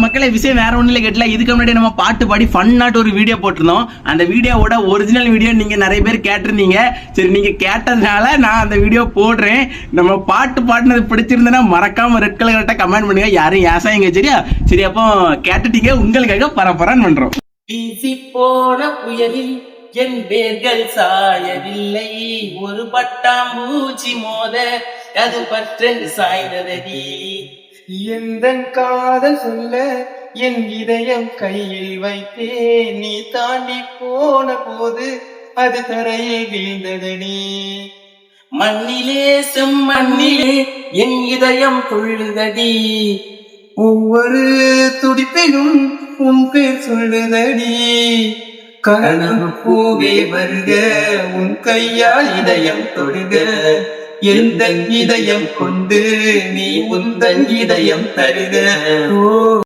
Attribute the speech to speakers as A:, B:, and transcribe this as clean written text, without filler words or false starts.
A: மக்களே விஷயம் வேற ஒண்ணுல கேட்டல. இதுக்கு முன்னாடி நம்ம பாட்டு பாடி ஃபன்னாட்டு ஒரு வீடியோ போட்டிருந்தோம். அந்த வீடியோவோட ஒரிஜினல் வீடியோ நீங்க நிறைய பேர் கேட்டிருந்தீங்க. சரி, நீங்க கேட்டதுனால நான் அந்த வீடியோ போடுறேன். நம்ம பாட்டு பாடினது பிடிச்சிருந்தனா மறக்காம ரெட் கலர்கிட்ட கமெண்ட் பண்ணுங்க. யாரும் ஏசாயங்க. சரியா? சரி, அப்போ கேட்டுட்டீங்க, உங்களுக்காக பரபரன்னு பண்றோம்.
B: வீசி போன புயலில் என் வேர்கள் சாயவில்லை, ஒரு பட்டாம்பூச்சி மோத அது பற்று சாய்ந்ததடி.
C: எந்த காதல் சொல்ல என் இதயம் கையில் வைத்தேன், நீ தாண்டி போன போது அது தரையில் வீழ்ந்ததடி.
B: மண்ணிலே செம்மண்ணிலே என் இதயம் துள்ளுதடி,
C: ஒவ்வொரு துடிப்பிலும் உன் பேர் சொல்லுதடி. கனவு பூவே வருக, உன் கையால் இதயம் தொடுக, எந்த இதயம் கொண்டு நீ உந்தன் இதயம் தருக. ஓ